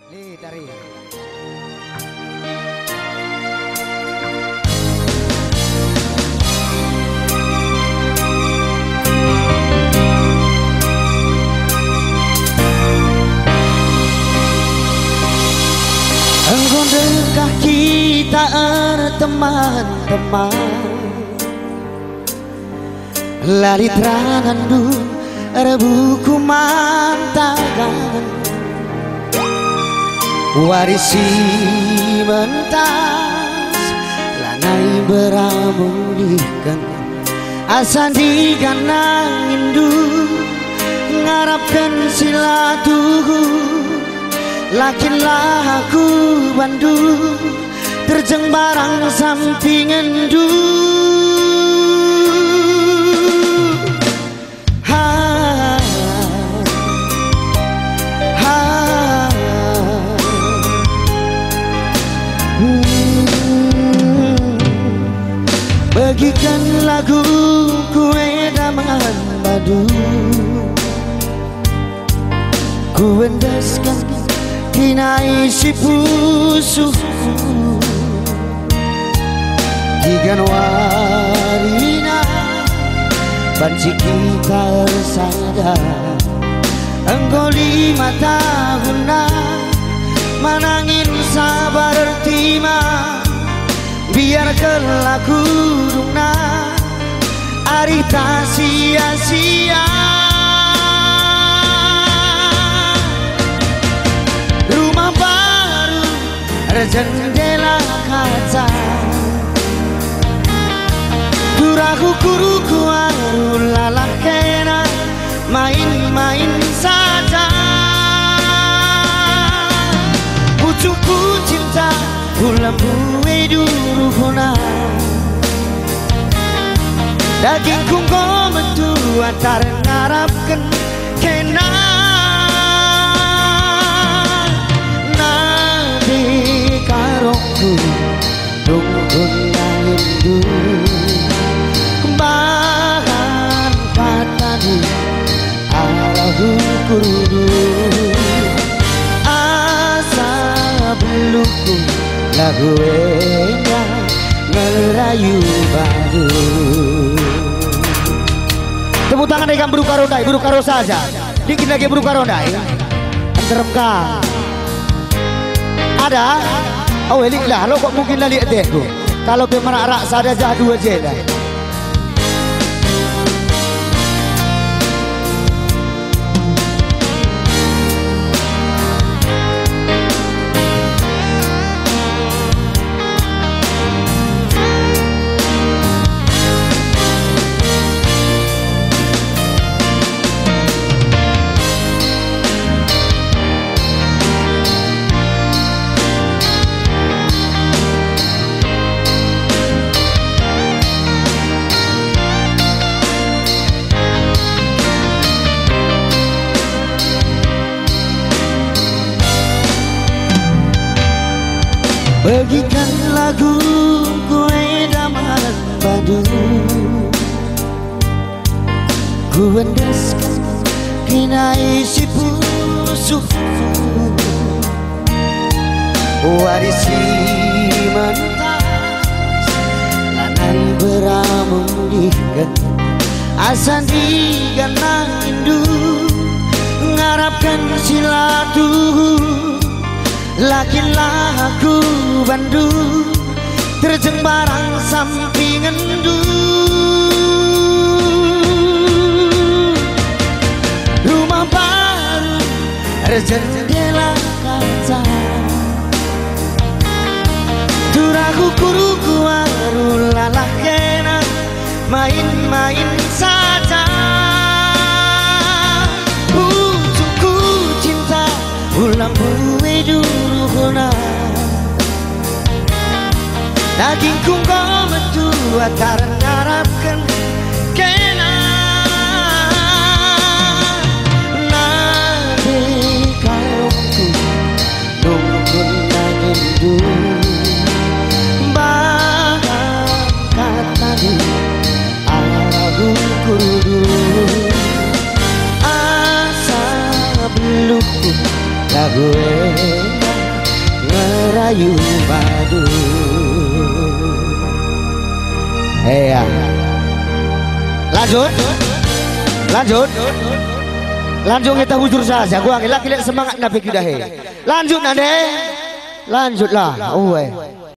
Dari engkau dekah kita teman-teman, lari terangan du rebuku mantagan, warisi mentas lanai beramulihkan asa diganang indu ngarapkan silatuhu lakinlah aku bandu terjeng barang samping endu bagikan lagu kue damangan madu, ku endaskan kinai si pusuku tigan warina banci kita sadar engkau 5 tahun manangin sabar tima biar kelaku dungna arita sia-sia rumah baru jendela kaca turaku kuruku aru lalah kena main-main saja pucukku cinta ulam buwe dulu kona dagingku kau mentua tar ngarapkan kena nanti karongku nunggun rindu kembaran patadu alahu kurudu asa beluku lagu enak ngerayu baru. Tepuk tangan dengan Buru Karondai, Buru Karo saja. Dikit lagi Buru Karondai. Teremkang. Ada? Oh elik lah, lo kok mungkin lah lihat deh. Kalau pemarak saja jah 2 je dah. Bagikan lagu kue daman badu, ku endaskan kinai si pusuku warisi mentas lanai beramulihkan asa diganang indu ngarapkan silatuhu lakinlah aku bandu terjeng barang samping endu rumah baru jendela kaca turaku kuruku aru lalah kena main-main saja pucukku cinta ulam buwe dulu kona dagingku kau mentua tar ngarapkan kena nanti karungku nunggun angin du bahkan katadu arahu kurudu asa beluku lagu kayu madu. Iya. Lanjut. Lanjut kita hujur saja. Gua laki-laki semangat nabi kita. Lanjut nade. Lanjutlah. Oh.